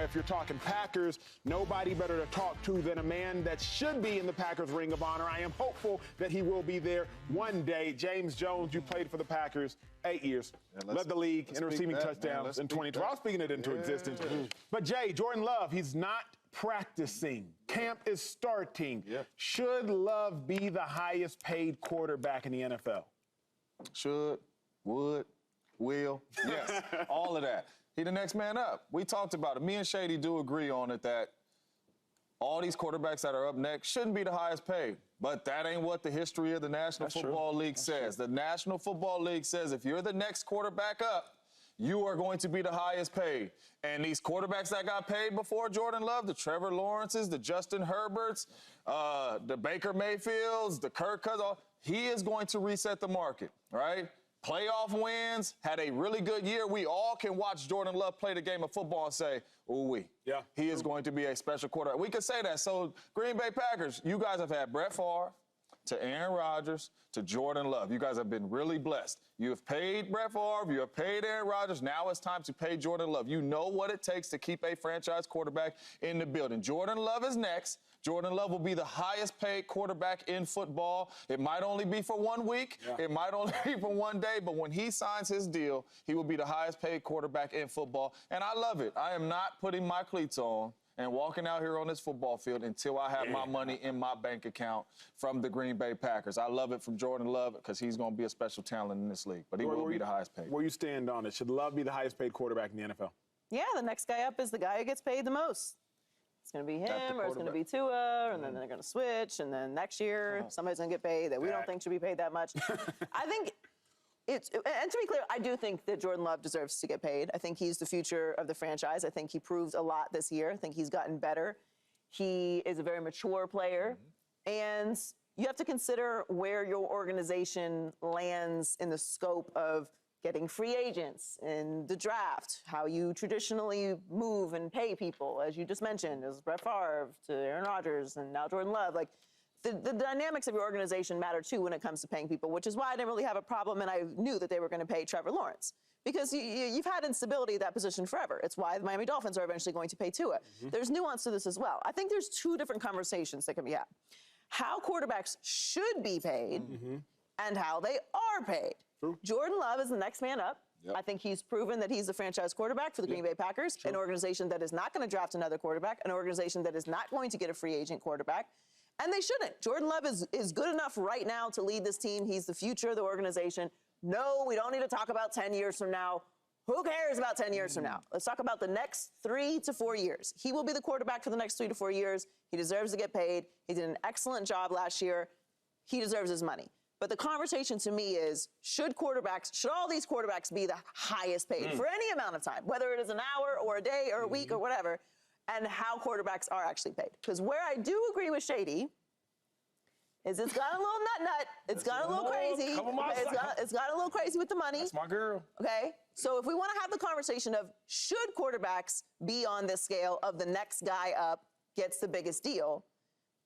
if you're talking Packers, nobody better to talk to than a man that should be in the Packers Ring of Honor. I am hopeful that he will be there one day. James Jones, you played for the Packers 8 years, led the league in receiving touchdowns in 2012. I was speaking it into existence. But, Jay, Jordan Love, he's not practicing. Camp is starting. Should Love be the highest paid quarterback in the NFL? Should, would, will, yes, all of that. He the next man up. We talked about it. Me and Shady do agree on it that all these quarterbacks that are up next shouldn't be the highest paid. But that ain't what the history of the National Football League says. The National Football League says if you're the next quarterback up, you are going to be the highest paid. And these quarterbacks that got paid before Jordan Love, the Trevor Lawrences, the Justin Herberts, the Baker Mayfields, the Kirk Cousins, he is going to reset the market, right? Playoff wins, had a really good year. We all can watch Jordan Love play the game of football and say, ooh-wee. Yeah. He is going to be a special quarterback. We could say that. So, Green Bay Packers, you guys have had Brett Favre, to Aaron Rodgers, to Jordan Love. You guys have been really blessed. You have paid Brett Favre, you have paid Aaron Rodgers. Now it's time to pay Jordan Love. You know what it takes to keep a franchise quarterback in the building. Jordan Love is next. Jordan Love will be the highest paid quarterback in football. It might only be for 1 week. It might only be for 1 day. But when he signs his deal, he will be the highest paid quarterback in football. And I love it. I am not putting my cleats on and walking out here on this football field until I have my money in my bank account from the Green Bay Packers. I love it from Jordan Love because he's going to be a special talent in this league, but he will be the highest paid. Where you stand on it? Should Love be the highest paid quarterback in the NFL? Yeah, the next guy up is the guy who gets paid the most. It's going to be him, or it's going to be Tua, and then they're going to switch, and then next year somebody's going to get paid that we don't think should be paid that much. I think and to be clear, I do think that Jordan Love deserves to get paid. I think he's the future of the franchise. I think he proved a lot this year. I think he's gotten better. He is a very mature player. And you have to consider where your organization lands in the scope of getting free agents in the draft, how you traditionally move and pay people, as you just mentioned, as Brett Favre to Aaron Rodgers and now Jordan Love. Like, the dynamics of your organization matter, too, when it comes to paying people, which is why I didn't really have a problem, and I knew that they were going to pay Trevor Lawrence. Because you've had instability at that position forever. It's why the Miami Dolphins are eventually going to pay Tua. There's nuance to this as well. I think there's two different conversations that can be had. How quarterbacks should be paid and how they are paid. Jordan Love is the next man up. I think he's proven that he's the franchise quarterback for the Green Bay Packers, an organization that is not going to draft another quarterback, an organization that is not going to get a free agent quarterback. And they shouldn't. Jordan Love is good enough right now to lead this team. He's the future of the organization. No, we don't need to talk about 10 years from now. Who cares about 10 years from now? Let's talk about the next 3 to 4 years. He will be the quarterback for the next 3 to 4 years. He deserves to get paid. He did an excellent job last year. He deserves his money. But the conversation to me is, should all these quarterbacks be the highest paid for any amount of time, whether it is an hour or a day or a week or whatever, and how quarterbacks are actually paid? Because where I do agree with Shady is it's got a little nut. It's got a little crazy. It's got a little crazy with the money. That's my girl. Okay? So if we want to have the conversation of should quarterbacks be on this scale of the next guy up gets the biggest deal,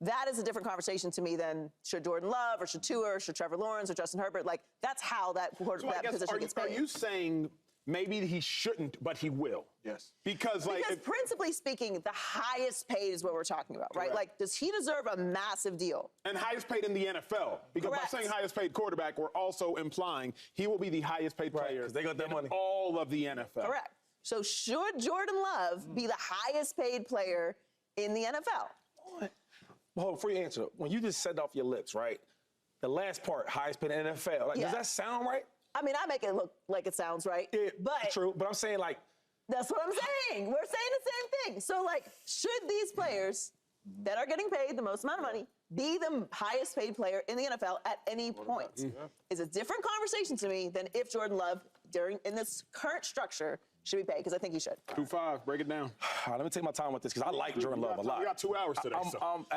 that is a different conversation to me than should Jordan Love or should Tua or should Trevor Lawrence or Justin Herbert. Like, that's how that quarterback position gets paid. Are you saying maybe he shouldn't, but he will? Yes. Because principally speaking, the highest paid is what we're talking about, right? Like, does he deserve a massive deal? And highest paid in the NFL. Because by saying highest paid quarterback, we're also implying he will be the highest paid player they got that money. All of the NFL. Correct. So should Jordan Love be the highest paid player in the NFL? Well, before you answer, when you just said off your lips, right, the last part, highest paid in the NFL, like, does that sound right? I mean, I make it look like it sounds right. But true, but I'm saying, like... That's what I'm saying. We're saying the same thing. So, like, should these players that are getting paid the most amount of money be the highest paid player in the NFL at any point? Is a different conversation to me than if Jordan Love, in this current structure, should be paid, because I think he should. 2-5, break it down. Let me take my time with this, because I like Jordan Love a lot. We got 2 hours today.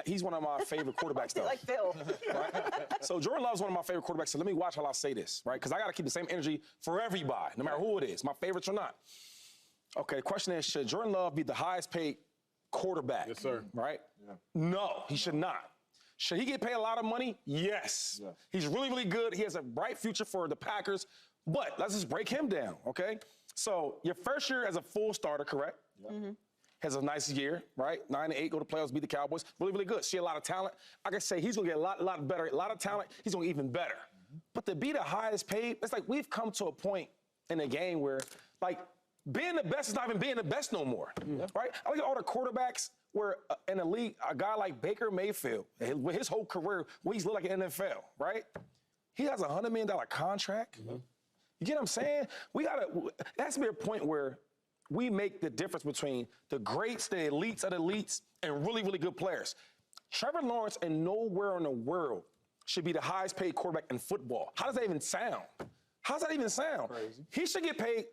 He's one of my favorite quarterbacks, though. Like Phil. Right? So Jordan Love's one of my favorite quarterbacks, so let me watch how I say this, right? Because I got to keep the same energy for everybody, no matter who it is, my favorites or not. Okay, the question is, should Jordan Love be the highest paid quarterback? Yes, sir. Right? Yeah. No, he should not. Should he get paid a lot of money? Yes. Yeah. He's really, really good. He has a bright future for the Packers, but let's just break him down, okay? So your first year as a full starter, correct? Yeah. has a nice year, right? 9-8, go to playoffs, beat the Cowboys. Really, really good. See a lot of talent. I can say he's going to get a lot better. A lot of talent. He's going to get even better. But to be the highest paid, it's like we've come to a point in the game where, like, being the best is not even being the best no more, right? I look at all the quarterbacks where in the league, a guy like Baker Mayfield, with his whole career, he's looked like an NFL, right? He has a $100 million contract. You get what I'm saying? It has to be a point where we make the difference between the greats, the elites of the elites, and really, really good players. Trevor Lawrence, and nowhere in the world, should be the highest paid quarterback in football. How does that even sound? How does that even sound? Crazy. He should get paid,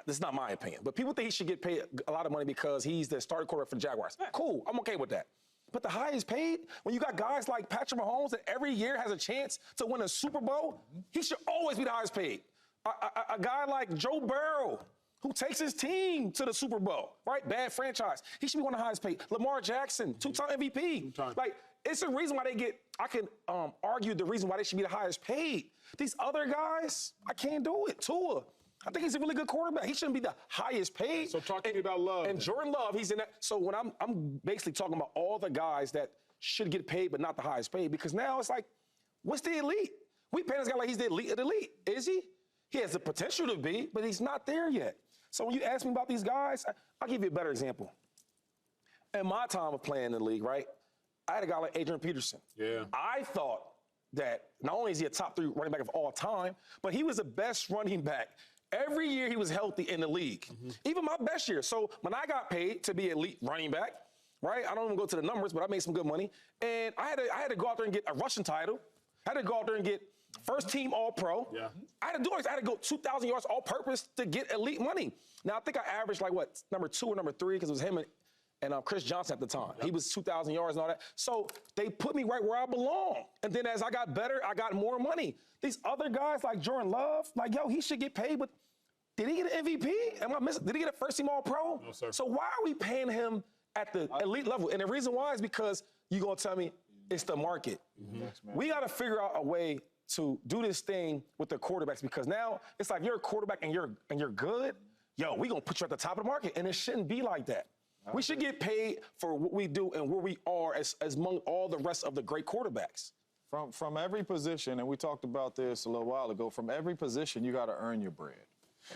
this is not my opinion, but people think he should get paid a lot of money because he's the starting quarterback for the Jaguars. Cool, I'm okay with that. But the highest paid, when you got guys like Patrick Mahomes that every year has a chance to win a Super Bowl, he should always be the highest paid. A guy like Joe Burrow, who takes his team to the Super Bowl, right? Bad franchise. He should be one of the highest paid. Lamar Jackson, two-time MVP. Like, it's the reason why I can argue the reason why they should be the highest paid. These other guys, I can't do it. Tua, I think he's a really good quarterback. He shouldn't be the highest paid. So talk to me about Love. And then. Jordan Love, he's in that. So when I'm basically talking about all the guys that should get paid but not the highest paid, because now it's like, what's the elite? We paying this guy like he's the elite of the elite. Is he? He has the potential to be, but he's not there yet. So when you ask me about these guys, I'll give you a better example. In my time of playing in the league, right, I had a guy like Adrian Peterson. Yeah. I thought that not only is he a top 3 running back of all time, but he was the best running back. Every year he was healthy in the league, even my best year. So when I got paid to be elite running back, right, I don't even go to the numbers, but I made some good money. And I had to go out there and get a rushing title. I had to go out there and get first team All-Pro. Yeah. I had to do it. I had to go 2,000 yards all-purpose to get elite money. Now, I think I averaged like, number 2 or number 3, because it was him and Chris Johnson at the time. He was 2,000 yards and all that. So they put me right where I belong. And then as I got better, I got more money. These other guys like Jordan Love, like, yo, he should get paid, but did he get an MVP? Am I missing? Did he get a first team All-Pro? No, sir. So why are we paying him at the elite level? And the reason why is because you're going to tell me it's the market. We got to figure out a way to do this thing with the quarterbacks, because now it's like you're a quarterback and you're good. Yo, we going to put you at the top of the market, and it shouldn't be like that. We should get paid for what we do and where we are as among all the rest of the great quarterbacks. From every position, and we talked about this a little while ago, from every position, you got to earn your bread.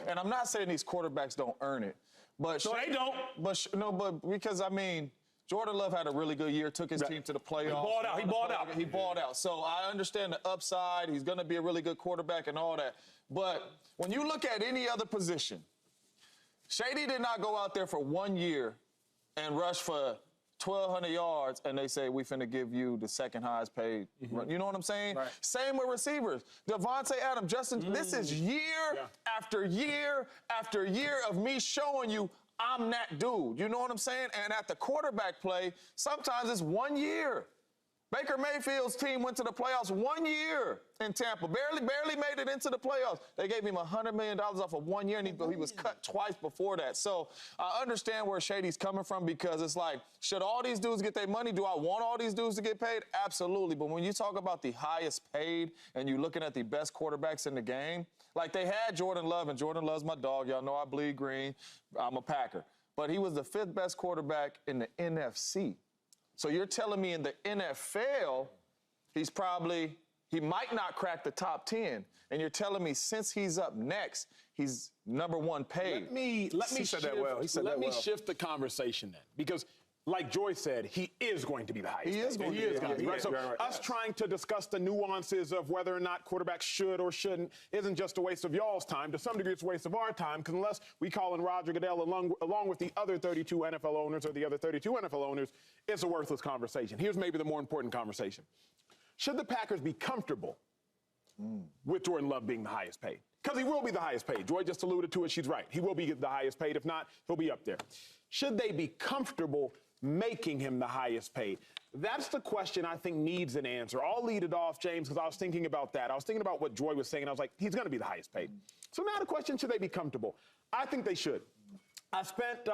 And I'm not saying these quarterbacks don't earn it, but No, they don't. But because, I mean, Jordan Love had a really good year, took his team to the playoffs. He balled out. He balled out. So I understand the upside. He's going to be a really good quarterback and all that. But when you look at any other position, Shady did not go out there for 1 year and rush for 1,200 yards, and they say, we finna give you the second highest paid. You know what I'm saying? Right. Same with receivers. Devontae Adams, Justin, this is year after year after year of me showing you I'm that dude. You know what I'm saying? And at the quarterback play, sometimes it's 1 year. Baker Mayfield's team went to the playoffs 1 year in Tampa. Barely made it into the playoffs. They gave him $100 million off of 1 year, and he was cut twice before that. So I understand where Shady's coming from, because it's like, should all these dudes get their money? Do I want all these dudes to get paid? Absolutely. But when you talk about the highest paid and you're looking at the best quarterbacks in the game, like they had Jordan Love, and Jordan Love's my dog. Y'all know I bleed green. I'm a Packer. But he was the 5th best quarterback in the NFC. So you're telling me in the NFL, he might not crack the top 10. And you're telling me since he's up next, he's number 1 paid. Let me shift the conversation then, because like Joy said, he is going to be the highest. He is going to be. Right? So us trying to discuss the nuances of whether or not quarterbacks should or shouldn't isn't just a waste of y'all's time. To some degree, it's a waste of our time, because unless we call in Roger Goodell along with the other 32 NFL owners or the other 32 NFL owners, it's a worthless conversation. Here's maybe the more important conversation. Should the Packers be comfortable with Jordan Love being the highest paid? Because he will be the highest paid. Joy just alluded to it. She's right. He will be the highest paid. If not, he'll be up there. Should they be comfortable making him the highest paid? That's the question I think needs an answer. I'll lead it off, James, because I was thinking about that. I was thinking about what Joy was saying, and I was like, he's going to be the highest paid. So now the question, should they be comfortable? I think they should. I spent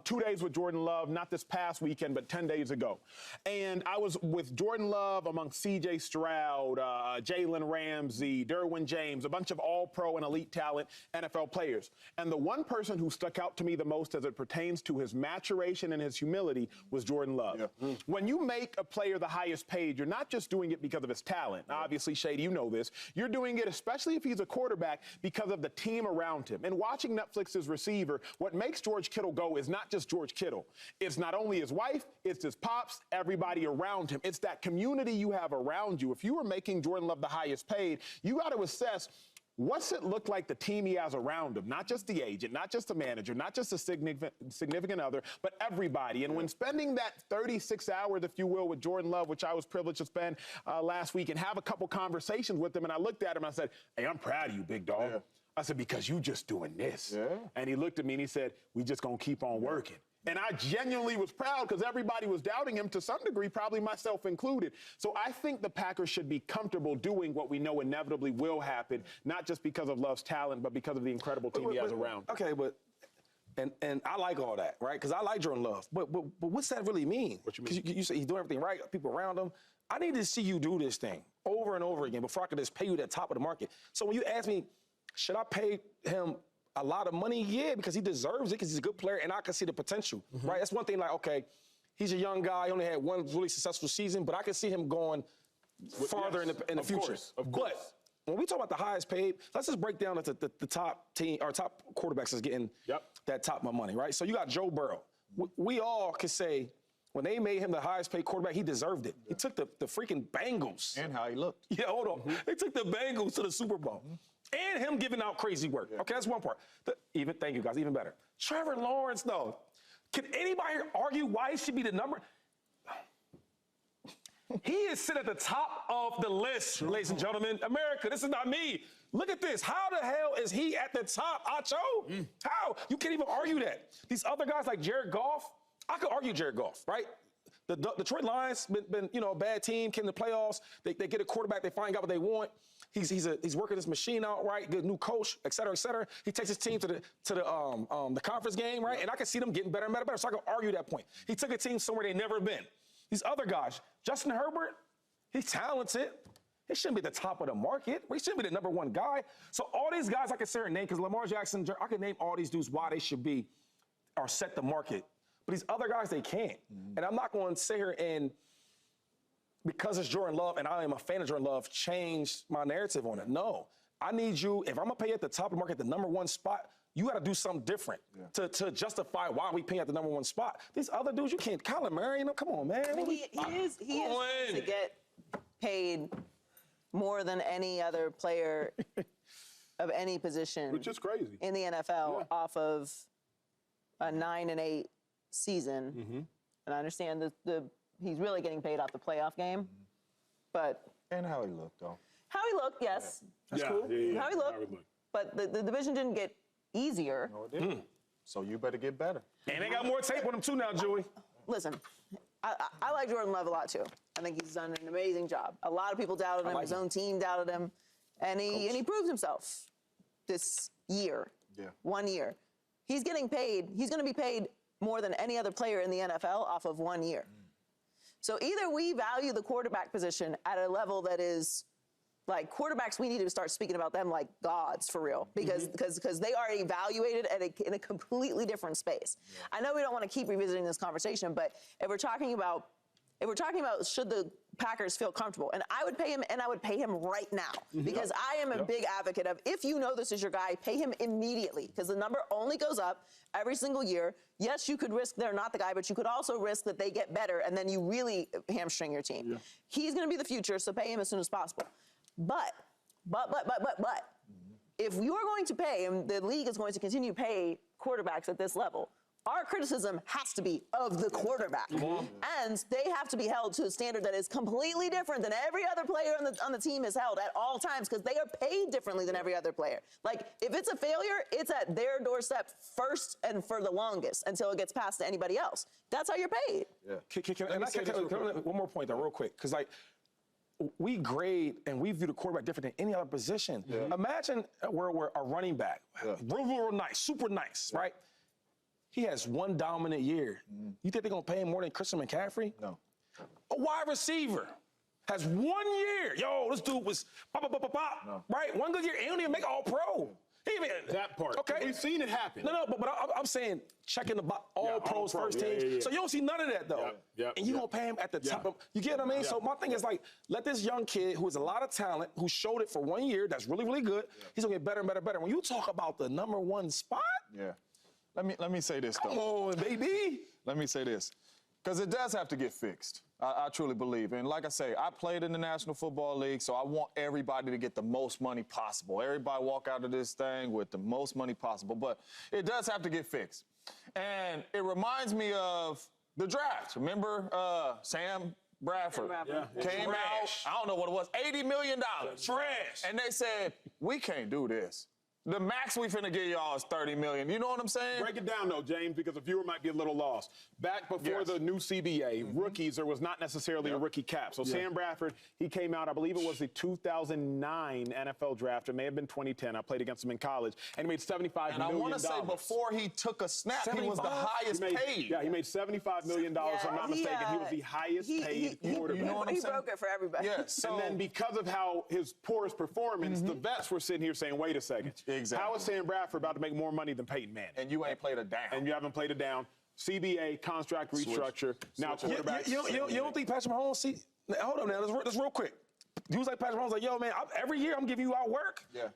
2 days with Jordan Love, not this past weekend, but 10 days ago. And I was with Jordan Love among C.J. Stroud, Jalen Ramsey, Derwin James, a bunch of all-pro and elite talent NFL players. And the one person who stuck out to me the most as it pertains to his maturation and his humility was Jordan Love. Yeah. When you make a player the highest paid, you're not just doing it because of his talent. Obviously, Shady, you know this. You're doing it, especially if he's a quarterback, because of the team around him. And watching Netflix's Receiver, what makes George Kittle go is not just George Kittle. It's not only his wife, it's his pops, everybody around him. It's that community you have around you. If you were making Jordan Love the highest paid, you got to assess what's it look like the team he has around him, not just the agent, not just the manager, not just a significant other, but everybody. And when spending that 36 hours, if you will, with Jordan Love, which I was privileged to spend last week, and have a couple conversations with him, and I looked at him and I said, hey, I'm proud of you, big dog. Yeah. I said, because you just doing this. Yeah. And he looked at me and he said, we just gonna keep on working. And I genuinely was proud because everybody was doubting him to some degree, probably myself included. So I think the Packers should be comfortable doing what we know inevitably will happen, not just because of Love's talent, but because of the incredible team he has around. Okay, but and I like all that, right? Because I like Jordan Love. But what's that really mean? What you mean? Because you say he's doing everything right, people around him. I need to see you do this thing over and over again before I can just pay you at the top of the market. So when you ask me, should I pay him a lot of money? Yeah, because he deserves it, because he's a good player, and I can see the potential, right? That's one thing, like, okay, he's a young guy, he only had one really successful season, but I can see him going farther in the future. Of course. But when we talk about the highest paid, let's just break down the top team, or top quarterbacks that's getting that top money, right? So you got Joe Burrow. We all could say, when they made him the highest paid quarterback, he deserved it. He took the freaking Bengals. And how he looked. Yeah, hold on. They took the Bengals to the Super Bowl. And him giving out crazy work. Okay, that's one part. Thank you, guys, even better. Trevor Lawrence, though. Can anybody argue why he should be the number? He is sitting at the top of the list, ladies and gentlemen. America, this is not me. Look at this. How the hell is he at the top, Acho? How? You can't even argue that. These other guys like Jared Goff, I could argue Jared Goff, right? The Detroit Lions been a bad team, came to the playoffs. They get a quarterback, they finally got what they want. He's working this machine out, right? Good new coach, et cetera, et cetera. He takes his team to the conference game, right? And I can see them getting better and better. So I can argue that point. He took a team somewhere they've never been. These other guys, Justin Herbert, he's talented. He shouldn't be at the top of the market. He shouldn't be the number one guy. So all these guys I can sit here and name, because Lamar Jackson, I can name all these dudes why they should be or set the market. But these other guys, they can't. And I'm not going to sit here and, because it's Jordan Love and I am a fan of Jordan Love, change my narrative on it. No. I need you, if I'm going to pay at the top of the market, the number one spot, you got to do something different to justify why we pay at the number one spot. These other dudes, you can't. Kyler Murray, come on, man. I mean, he is to get paid more than any other player of any position. Which is crazy. In the NFL off of a 9-8 season. And I understand he's really getting paid off the playoff game, but... And how he looked, though. How he looked, yes. That's cool. Yeah. How he looked. But the division didn't get easier. No, it didn't. So you better get better. And they got more tape on him, too, now, Joey. Listen, I like Jordan Love a lot, too. I think he's done an amazing job. A lot of people doubted him. His own team doubted him. And he proved himself this year. 1 year. He's getting paid. He's going to be paid more than any other player in the NFL off of 1 year. So either we value the quarterback position at a level that is like quarterbacks, we need to start speaking about them like gods for real, because they are evaluated in a completely different space. I know we don't want to keep revisiting this conversation, but if we're talking about should the Packers feel comfortable, and I would pay him, and I would pay him right now, because I am a big advocate of, if you know this is your guy, pay him immediately, because the number only goes up every single year. Yes, you could risk they're not the guy, but you could also risk that they get better, and then you really hamstring your team. He's going to be the future, so pay him as soon as possible. But, if you are going to pay, and the league is going to continue to pay quarterbacks at this level, our criticism has to be of the quarterback. And they have to be held to a standard that is completely different than every other player on the team is held at all times, because they are paid differently than every other player. Like, if it's a failure, it's at their doorstep first and for the longest until it gets passed to anybody else. That's how you're paid. One more point, though, real quick, because, like, we grade and we view the quarterback different than any other position. Imagine we're a running back, real nice, super nice, right? he has one dominant year. You think they're going to pay him more than Christian McCaffrey? No. A wide receiver has 1 year. Yo, this dude was pop, right? One good year, and he don't even make all-pro. That part. Okay. We've seen it happen. No, but I'm saying checking the all-pros first teams. Yeah. So you don't see none of that, though. And you going to pay him at the top of, you get what I mean? So my thing is like, let this young kid who has a lot of talent, who showed it for 1 year, that's really, really good, he's going to get better and better and better. When you talk about the #1 spot. Yeah. Let me say this, though. Come on, baby. Let me say this. Because it does have to get fixed. I truly believe. And like I say, I played in the National Football League, so I want everybody to get the most money possible. Everybody walk out of this thing with the most money possible. But it does have to get fixed. And it reminds me of the draft. Remember Sam Bradford came out, I don't know what it was, $80 million. Trash. And they said, we can't do this. The max we finna give y'all is $30 million. You know what I'm saying? Break it down, though, James, because the viewer might be a little lost. Back before the new CBA, rookies, there was not necessarily a rookie cap. So Sam Bradford, he came out, I believe it was the 2009 NFL draft. It may have been 2010. I played against him in college. And he made $75 million. And I want to say before he took a snap, he was the highest paid. Yeah, he made $75 million, if I'm not mistaken. He was the highest paid quarterback. You know what I'm He saying? broke it for everybody. Yeah, so, and then because of how his poorest performance, the vets were sitting here saying, wait a second. Exactly. How is Sam Bradford about to make more money than Peyton Manning? And you ain't played a down. And you haven't played it down. CBA, contract restructure. Now quarterbacks. You don't think Patrick Mahomes, see, hold on now, this real quick. He was like Patrick Mahomes, like, yo, man, every year I'm giving you out work. Yeah.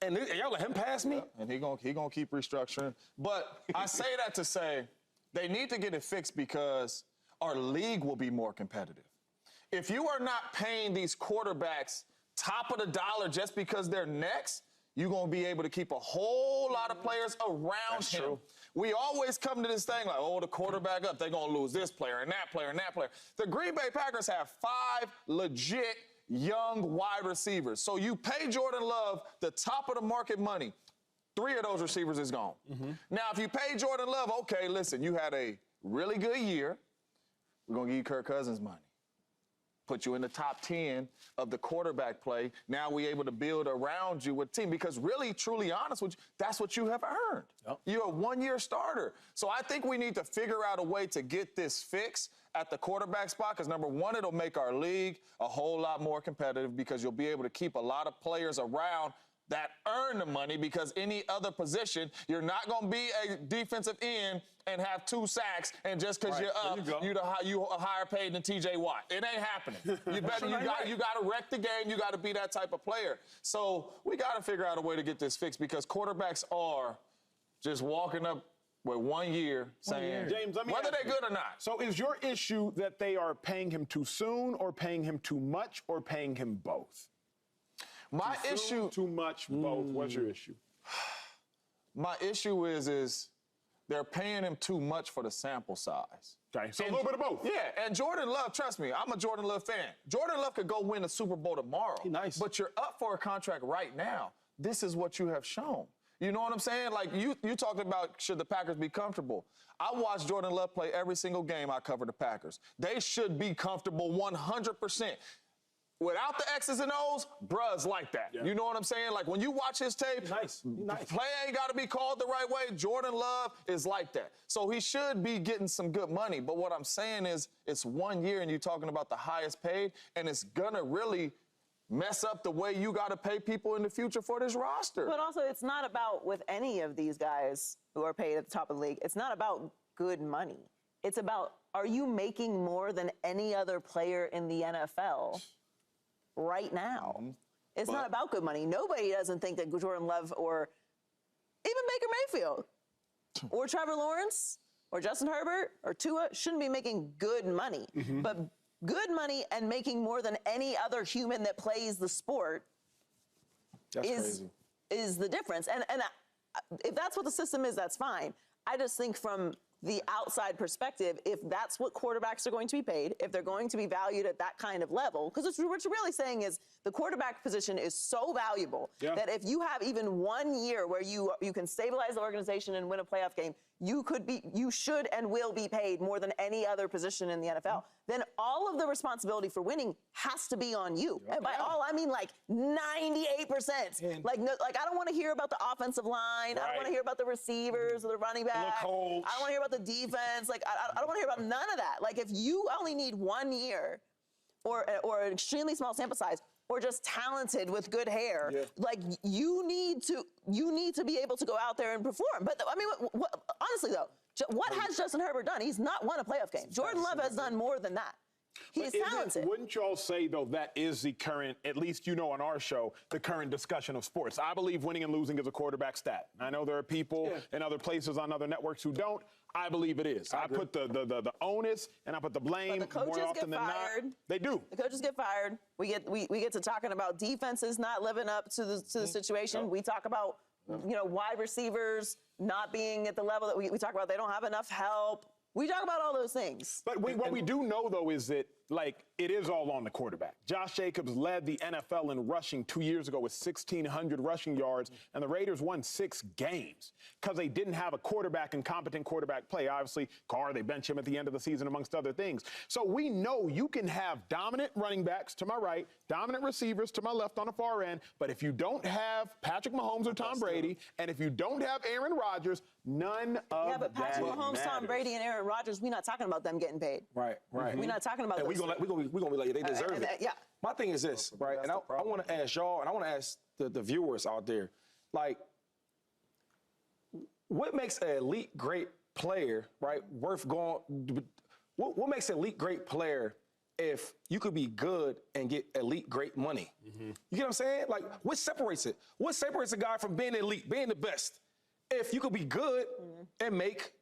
And y'all let him pass me? And he gonna keep restructuring. But I say that to say they need to get it fixed because our league will be more competitive. If you are not paying these quarterbacks top of the dollar just because they're next, you're going to be able to keep a whole lot of players around him. True. We always come to this thing like, oh, the quarterback up, they're going to lose this player and that player and that player. The Green Bay Packers have 5 legit young wide receivers. So you pay Jordan Love the top of the market money. 3 of those receivers is gone. Now, if you pay Jordan Love, okay, listen, you had a really good year. We're going to give you Kirk Cousins money. Put you in the top 10 of the quarterback play. Now we're able to build around you with a team because really, truly honest with you, that's what you have earned. You're a 1-year starter. So I think we need to figure out a way to get this fixed at the quarterback spot because, number one, it'll make our league a whole lot more competitive because you'll be able to keep a lot of players around that earn the money because any other position, you're not going to be a defensive end and have 2 sacks and just because you're up, you are higher paid than TJ Watt. It ain't happening. You got to wreck the game. You got to be that type of player. So we got to figure out a way to get this fixed because quarterbacks are just walking up with 1 year saying James, let me whether ask they're good or not. So is your issue that they are paying him too soon or paying him too much or paying him both? My issue, too much, both. What's your issue? My issue is they're paying him too much for the sample size. Okay, so a little bit of both. Yeah, and Jordan Love, trust me, I'm a Jordan Love fan. Jordan Love could go win a Super Bowl tomorrow. Nice. But you're up for a contract right now. This is what you have shown. You know what I'm saying? Like, you talked about should the Packers be comfortable. I watched Jordan Love play every single game I cover the Packers. They should be comfortable 100%. Without the X's and O's, bruh's like that. Yeah. You know what I'm saying? Like, when you watch his tape, nice. Play ain't got to be called the right way. Jordan Love is like that. So he should be getting some good money. But what I'm saying is it's 1 year and you're talking about the highest paid, and it's going to really mess up the way you got to pay people in the future for this roster. But also, it's not about, with any of these guys who are paid at the top of the league, it's not about good money. It's about, are you making more than any other player in the NFL right now? It's not about good money. Nobody doesn't think that Jordan Love or even Baker Mayfield or Trevor Lawrence or Justin Herbert or Tua shouldn't be making good money. But good money and making more than any other human that plays the sport is the difference. And if that's what the system is, that's fine. I just think from the outside perspective, if that's what quarterbacks are going to be paid, if they're going to be valued at that kind of level, because what you're really saying is the quarterback position is so valuable that if you have even 1 year where you can stabilize the organization and win a playoff game, you should and will be paid more than any other position in the NFL, then all of the responsibility for winning has to be on you. And by all, I mean like 98%. Like I don't want to hear about the offensive line. I don't want to hear about the receivers or the running back. I don't want to hear about the defense. Like I don't want to hear about none of that. Like if you only need 1 year or an extremely small sample size, or just talented with good hair, like you need to be able to go out there and perform. But I mean, honestly though, what has Justin Herbert done? He's not won a playoff game. Jordan Love has done more than that. He's talented. Wouldn't you all say, though, that is the current, at least on our show, the current discussion of sports? I believe winning and losing is a quarterback stat. I know there are people in other places on other networks who don't. I believe it is. I put the onus and I put the blame more often than not. They do. The coaches get fired. We get to talking about defenses not living up to the situation. We talk about wide receivers not being at the level that we talk about. They don't have enough help. We talk about all those things. But what we do know, though, is that, it is all on the quarterback. Josh Jacobs led the NFL in rushing 2 years ago with 1,600 rushing yards, and the Raiders won 6 games because they didn't have a quarterback and competent quarterback play. Obviously, Carr, they bench him at the end of the season, amongst other things. So we know you can have dominant running backs to my right, dominant receivers to my left on the far end, but if you don't have Patrick Mahomes or Tom Brady, and if you don't have Aaron Rodgers, none of that. Yeah, but Patrick Mahomes, Tom Brady, and Aaron Rodgers, we're not talking about them getting paid. Right. We're not talking about those. We're gonna be like, they deserve it. Yeah. My thing is this, right? And I want to ask y'all, and I want to ask the viewers out there, what makes an elite great player, right, worth going? What makes an elite great player if you could be good and get elite great money? You get what I'm saying? Like, what separates it? What separates a guy from being elite, being the best? If you could be good and make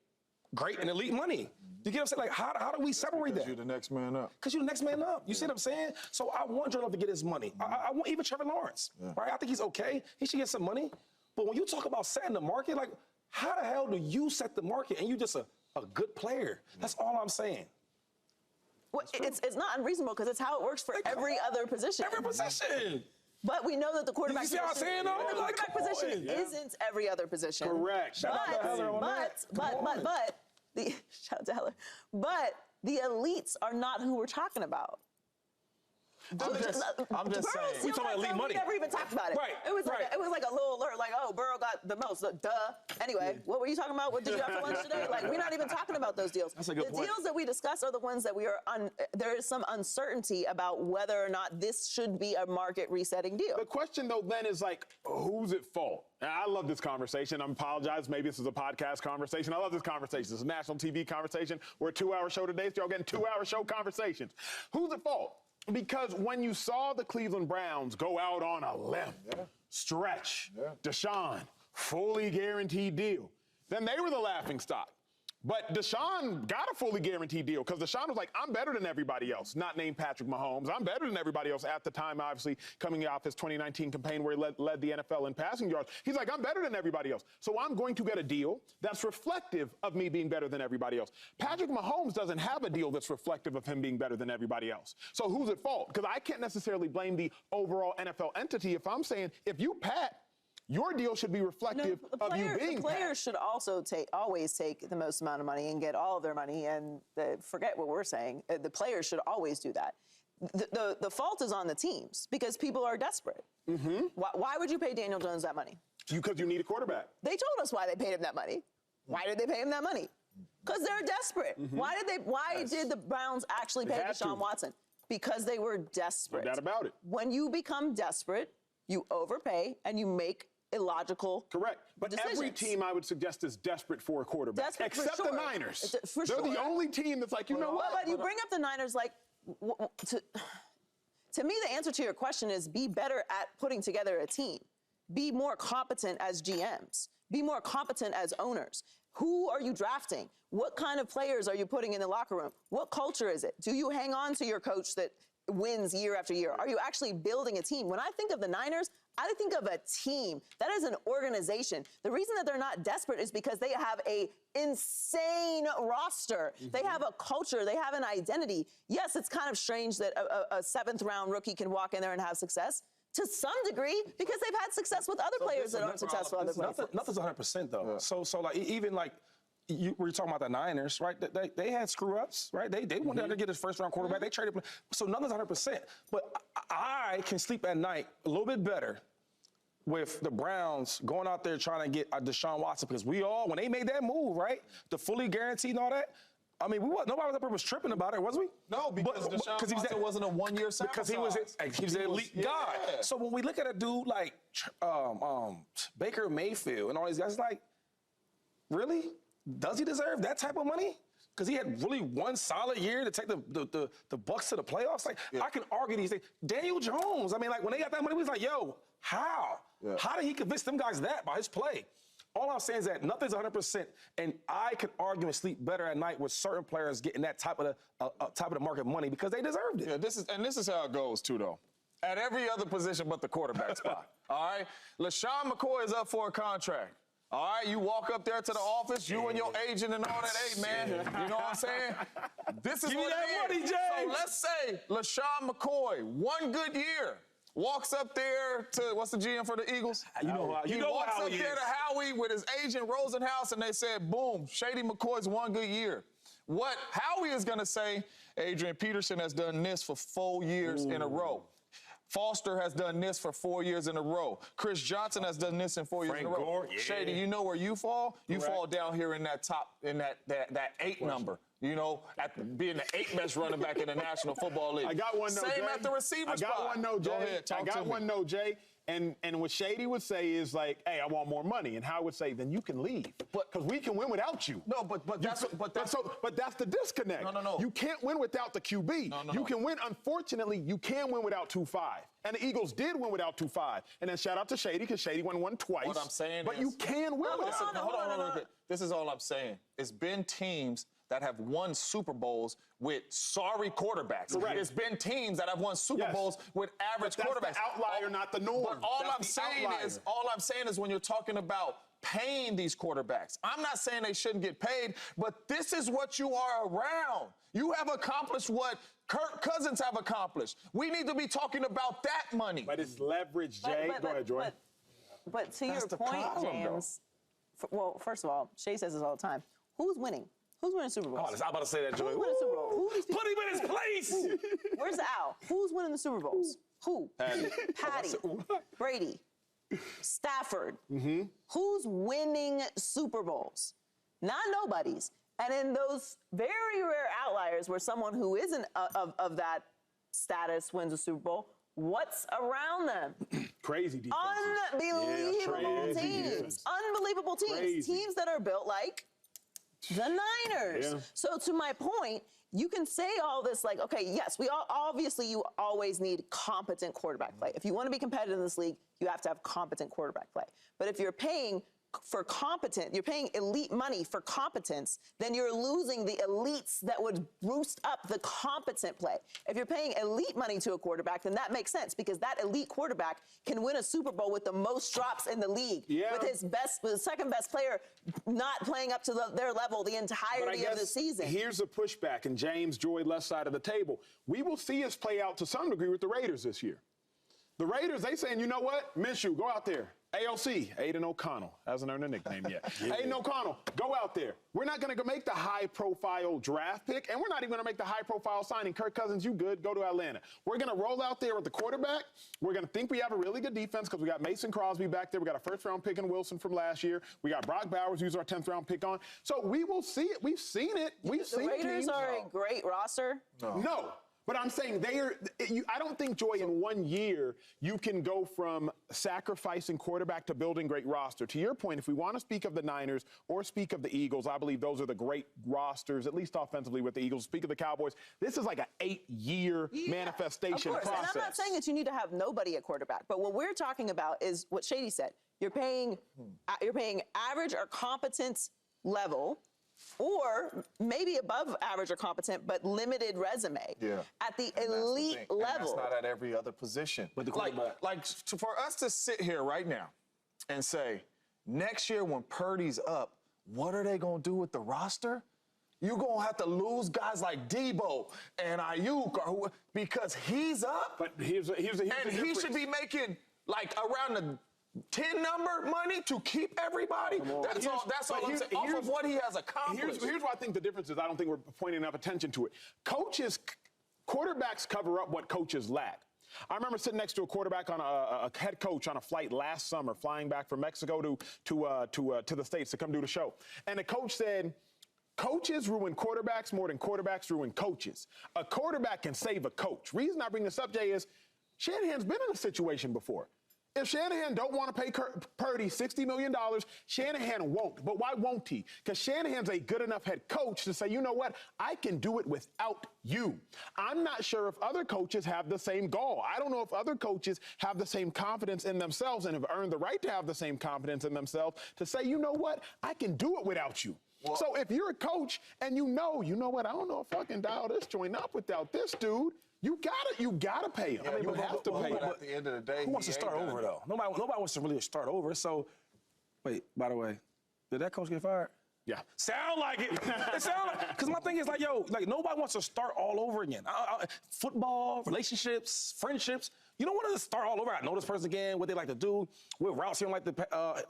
great and elite money. You get what I'm saying? Like, how do we separate that? Because you're the next man up. Because you're the next man up. You see what I'm saying? So I want Jordan Love to get his money. I want even Trevor Lawrence, right? I think he's okay. He should get some money. But when you talk about setting the market, like, how the hell do you set the market and you just a good player? That's all I'm saying. Well, it's not unreasonable because it's how it works for every other position. Every position. But we know that the quarterback You see what I'm saying, though? the quarterback position isn't every other position. Correct. Shout out to Heller. But the elites are not who we're talking about. I'm just saying. We talking about elite money. We never even talked about it. Right. It was like a little alert, like, oh, Burrow got the most. Duh. Anyway, what were you talking about? What did you have for lunch today? Like, we're not even talking about those deals. That's a good point. The deals that we discuss are the ones that there is some uncertainty about whether or not this should be a market resetting deal. The question, though, then is who's at fault? And I love this conversation. I apologize. Maybe this is a podcast conversation. I love this conversation. It's a national TV conversation. We're a 2-hour show today, so y'all getting 2-hour show conversations. Who's at fault? Because when you saw the Cleveland Browns go out on a limb, stretch, Deshaun, fully guaranteed deal, then they were the laughing stock. But Deshaun got a fully guaranteed deal because Deshaun was like, I'm better than everybody else, not named Patrick Mahomes. I'm better than everybody else at the time, obviously, coming off his 2019 campaign where he led the NFL in passing yards. He's like, I'm better than everybody else. So I'm going to get a deal that's reflective of me being better than everybody else. Patrick Mahomes doesn't have a deal that's reflective of him being better than everybody else. So who's at fault? Because I can't necessarily blame the overall NFL entity if I'm saying, if you pat, your deal should be reflective of you being. The players should also always take the most amount of money and get all of their money, and forget what we're saying. The players should always do that. The fault is on the teams because people are desperate. Why would you pay Daniel Jones that money? Because you need a quarterback. They told us why they paid him that money. Why did they pay him that money? Because they're desperate. Why did the Browns actually pay Deshaun Watson? Because they were desperate. No doubt about it. When you become desperate, you overpay and you make illogical But decisions. Every team, I would suggest, is desperate for a quarterback. Except the Niners. They're the only team that's like, you know what? But you bring up the Niners to me, the answer to your question is be better at putting together a team. Be more competent as GMs. Be more competent as owners. Who are you drafting? What kind of players are you putting in the locker room? What culture is it? Do you hang on to your coach that wins year after year? Are you actually building a team? When I think of the Niners, I think of a team. That is an organization. The reason that they're not desperate is because they have an insane roster. They have a culture. They have an identity. Yes, it's kind of strange that a 7th-round rookie can walk in there and have success. To some degree, because they've had success with other players that aren't successful. Nothing's 100% though. Yeah. So like even like we're talking about the Niners, right? They had screw ups, right? They wanted to get his first round quarterback. They traded, so nothing's 100%. But I can sleep at night a little bit better with the Browns going out there trying to get Deshaun Watson, because when they made that move, right, the fully guaranteed and all that, I mean, nobody was tripping about it, was we? No, because Deshaun Watson wasn't a one-year sample because he was an elite guy. So when we look at a dude like Baker Mayfield and all these guys, like, really? Does he deserve that type of money? Because he had really one solid year to take the Bucs to the playoffs. Like, I can argue these things. Daniel Jones, I mean, like, when they got that money, we was like, yo, how? Yeah. How did he convince them guys that by his play? All I'm saying is that nothing's 100%, and I can argue and sleep better at night with certain players getting that type of the market money because they deserved it. Yeah, this is how it goes too, though. At every other position but the quarterback spot. All right, LeSean McCoy is up for a contract. All right, you walk up there to the office, you and your agent and all that. Hey, man, you know what I'm saying? This is what it is. Money, James. So let's say LeSean McCoy, one good year, walks up there to, what's the GM for the Eagles? He walks up there to Howie with his agent Rosenhaus, and they said, boom, Shady McCoy's one good year. What Howie is going to say, Adrian Peterson has done this for 4 years in a row. Foster has done this for 4 years in a row. Chris Johnson has done this in 4 years in a row. Gore, yeah. Shady, you know where you fall? You fall down here in that top, in that 8 number. You know, at being the 8th best running back in the National Football League. I got one, Same at the receiver spot. I got one, no, Jay. Go ahead, talk I got to one, me. no, Jay. And what Shady would say is like, hey, I want more money. And Howie would say, then you can leave. Because we can win without you. No, but that's the disconnect. No. You can't win without the QB. You can win, unfortunately, you can win without 2-5. And the Eagles did win without 2-5. And then shout out to Shady, because Shady won twice. What I'm saying but is, you can win without it. Hold on. This is all I'm saying. It's been teams that have won Super Bowls with sorry quarterbacks. Correct. It's been teams that have won Super Bowls with average quarterbacks. That's the outlier, not the norm. But all I'm saying is when you're talking about paying these quarterbacks, I'm not saying they shouldn't get paid, but this is what you are around. You have accomplished what Kirk Cousins have accomplished. We need to be talking about that money. But it's leverage, Jay. Go ahead, Joy. But to your point, James, well, first of all, Shay says this all the time. Who's winning? Who's winning Super Bowls? I was about to say that, Joy. Who's winning Super Bowls? Put him in his place. Where's the Al? Who's winning the Super Bowls? Who? Patty. Brady. Stafford. Who's winning Super Bowls? Not nobody's. And in those very rare outliers where someone who isn't of that status wins a Super Bowl, what's around them? Crazy defense. Unbelievable teams. Unbelievable teams. Crazy. Teams that are built like the Niners. Yeah. So to my point, you can say all this like, okay, yes, obviously you always need competent quarterback play. If you want to be competitive in this league, you have to have competent quarterback play. But if you're paying you're paying elite money for competence, then you're losing the elites that would boost up the competent play. If you're paying elite money to a quarterback, then that makes sense because that elite quarterback can win a Super Bowl with the most drops in the league, with his second best player not playing up to their level the entirety of the season. Here's a pushback, and James, Joy, left side of the table. We will see us play out to some degree with the Raiders this year. The Raiders, they saying, you know what? Minshew, go out there. AOC, Aiden O'Connell, hasn't earned a nickname yet. Aiden O'Connell, go out there. We're not going to make the high-profile draft pick, and we're not even going to make the high-profile signing. Kirk Cousins, you good, go to Atlanta. We're going to roll out there with the quarterback. We're going to think we have a really good defense because we got Mason Crosby back there. We got a first-round pick in Wilson from last year. We got Brock Bowers, who's our 10th-round pick on. So we will see it. We've seen it. We've seen it. The Raiders are a great roster. No. But I'm saying I don't think, Joy, in 1 year you can go from sacrificing quarterback to building great roster. To your point, if we want to speak of the Niners or speak of the Eagles, I believe those are the great rosters, at least offensively with the Eagles. Speak of the Cowboys, this is like an 8-year manifestation process. And I'm not saying that you need to have nobody at quarterback, but what we're talking about is what Shady said. You're paying average or competent level, or maybe above average or competent, but limited resume at the elite level. And that's not at every other position. But for us to sit here right now and say, next year when Purdy's up, what are they going to do with the roster? You're going to have to lose guys like Debo and Ayuk because he's up. But here's and he should be making like around 10-number money to keep everybody? That's all I'm saying. Off of what he has accomplished. Here's why I think the difference is I don't think we're pointing enough attention to it. Quarterbacks cover up what coaches lack. I remember sitting next to a quarterback on a head coach on a flight last summer, flying back from Mexico to the States to come do the show. And the coach said, coaches ruin quarterbacks more than quarterbacks ruin coaches. A quarterback can save a coach. Reason I bring this up, Jay, is Shanahan's been in a situation before. If Shanahan don't want to pay Purdy $60 million, Shanahan won't. But why won't he? Because Shanahan's a good enough head coach to say, you know what, I can do it without you. I'm not sure if other coaches have the same goal. I don't know if other coaches have the same confidence in themselves and have earned the right to have the same confidence in themselves to say, you know what, I can do it without you. Well, so if you're a coach and you know what, I don't know if I can dial this joint up without this dude. You gotta pay him. Yeah, you have to pay him. At the end of the day, who wants to start over though? Nobody wants to really start over. So, wait. By the way, did that coach get fired? Yeah. Sound like it. It sound like, because my thing is like, nobody wants to start all over again. Football, relationships, friendships. You don't want to start all over. I know this person again, what they like to do, what routes he don't like,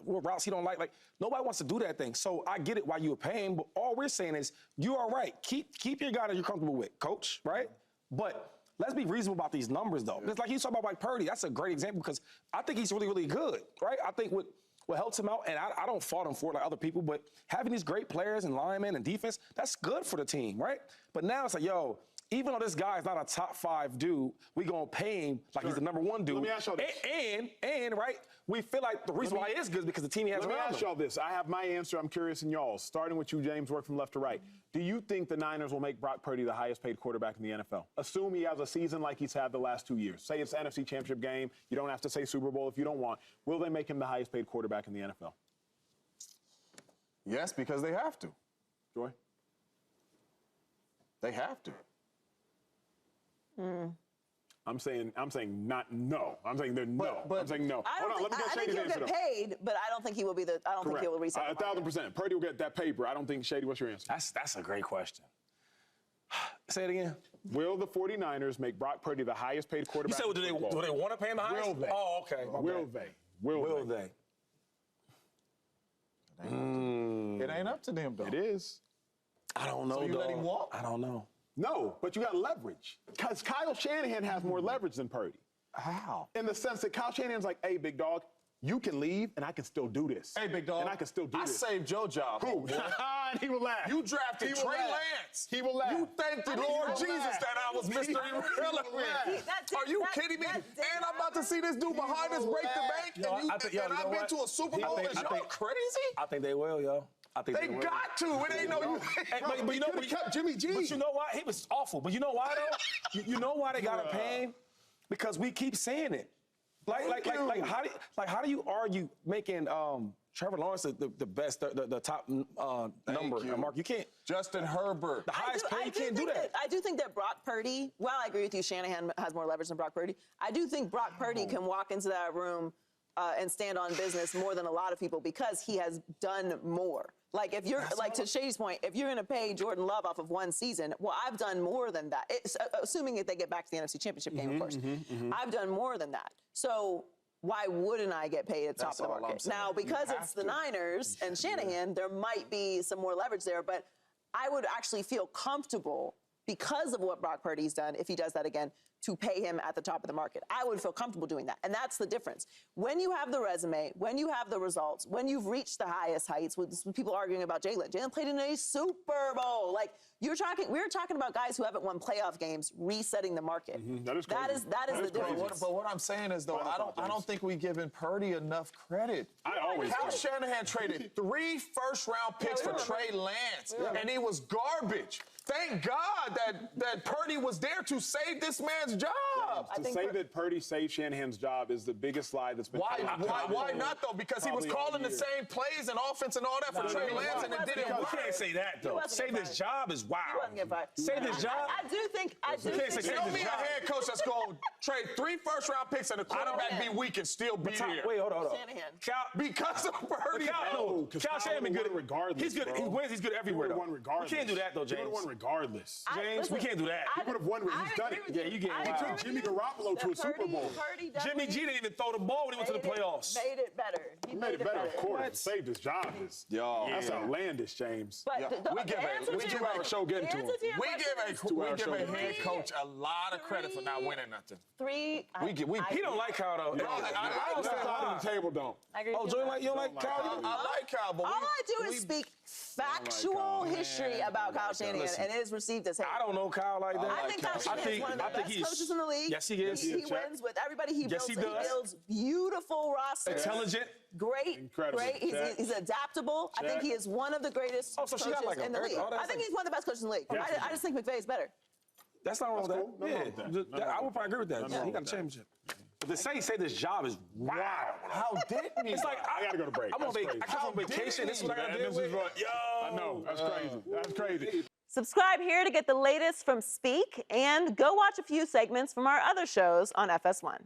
what routes he don't like. Like, nobody wants to do that thing. So I get it why you're paying, but all we're saying is you are right. Keep your guy that you're comfortable with, coach, right? But let's be reasonable about these numbers, though. It's like you talk about Brock Purdy. That's a great example because I think he's really, really good, right? I think what helps him out, and I don't fault him for it like other people, but having these great players and linemen and defense, that's good for the team, right? But now it's like, even though this guy is not a top 5 dude, we gonna pay him like he's the number 1 dude. Let me ask y'all this. And right, we feel like the reason why he is good is because the team he has around him. Let me ask y'all this. I have my answer. I'm curious in y'all's. Starting with you, James, work from left to right. Do you think the Niners will make Brock Purdy the highest paid quarterback in the NFL? Assume he has a season like he's had the last 2 years. Say it's the NFC Championship game. You don't have to say Super Bowl if you don't want. Will they make him the highest paid quarterback in the NFL? Yes, because they have to. Joy? They have to. I'm saying not no. I'm saying they're no. But I'm saying no. I think he'll get paid, but I don't think he will be I don't think he will reset. 1,000%. Purdy will get that paper. I don't think, Shady, what's your answer? That's a great question. Say it again. Will the 49ers make Brock Purdy the highest paid quarterback? You said, do they want to pay him the highest? Will they? Oh, okay. Will they? Will they? It ain't up to them, though. It is. I don't know, So you let him walk? I don't know. No, but you got leverage. Because Kyle Shanahan has more leverage than Purdy. How? In the sense that Kyle Shanahan's like, hey, big dog, you can leave and I can still do this. Hey, big dog. And I can still do this. I saved your job. Who? And he will laugh. You drafted Trey Lance. He will laugh. You thanked the Lord Jesus that I was Mr. Irrelevant. Are you kidding me? And I'm about to see this dude behind us break the bank, and I've been to a Super Bowl. Is y'all crazy? I think they will, yo. I think They got to. It ain't no. But you know, we kept Jimmy G. But you know what? He was awful. But you know why though? you know why they gotta pay him? Because we keep saying it. How do you argue making Trevor Lawrence the best, the top number? Mark, you can't. Justin Herbert, the highest paid. You can't do that. I do think that Brock Purdy. While I agree with you, Shanahan has more leverage than Brock Purdy. I do think Brock Purdy can walk into that room and stand on business more than a lot of people because he has done more. Like if you're to Shady's point, if you're going to pay Jordan Love off of one season, well, I've done more than that. Assuming if they get back to the NFC Championship game, of course, I've done more than that. So why wouldn't I get paid at the top of the market? Now, because it's the Niners and Shanahan, there might be some more leverage there, but I would actually feel comfortable because of what Brock Purdy's done, if he does that again, to pay him at the top of the market. I would feel comfortable doing that. And that's the difference. When you have the resume, when you have the results, when you've reached the highest heights, with people arguing about Jalen. Jalen played in a Super Bowl. Like, we're talking about guys who haven't won playoff games resetting the market. That is crazy. That is the difference. But what I'm saying is, though, I don't think we giving Purdy enough credit. Kyle Shanahan traded 3 first-round picks for Trey Lance, and he was garbage. Thank God that Purdy was there to save this man's job. To say that Purdy saved Shanahan's job is the biggest lie that's been told. Why not, though? Because he was calling the same plays and offense and all that for Trey Lance, and it didn't work. You can't say that, though. Save his job is wow. Save his job? I do think. Tell me a head coach that's going to trade 3 first-round picks and a quarterback be weak and still be here. Wait, hold on. Shanahan. Because of Purdy. Kyle Shanahan been good regardless. He's good. He wins. He's good everywhere. He would have won regardless. We can't do that, though, James. He would have won regardless. James, we can't do that. He would have won when he's done it. Yeah, you get He took Jimmy Garoppolo to a Super Bowl. Purdy Jimmy G didn't even throw the ball when he went to the playoffs. Made it better. He Made it better, of course. Saved his job. Yo. That's outlandish, James. But We give our show getting to him. We give a head coach a lot of credit for not winning nothing. He don't like Kyle, though. I don't stand on the table, don't. Oh, Joey, you don't like Kyle? I like Kyle, but all I do is speak factual history about Kyle Shanahan, and it is received as hate. I don't know Kyle like that. I think Kyle Shanahan is one of the best coaches in the league. Yes, he is. He wins with everybody he builds. he He does. builds beautiful rosters. Intelligent. Great. Incredible. Great. He's adaptable. I think he is one of the greatest so she got coaches like in the league. oh, I think he's one of the best coaches in the league. I just think McVay is better. That's not wrong with that. cool. Nothing wrong with that. I would probably agree with that. He got a championship. But to say this job is wild. how did he? It's like I gotta go to break. I'm on vacation. I come on vacation. This is what I gotta deal with. I know. That's crazy. That's crazy. Subscribe here to get the latest from Speak, and go watch a few segments from our other shows on FS1.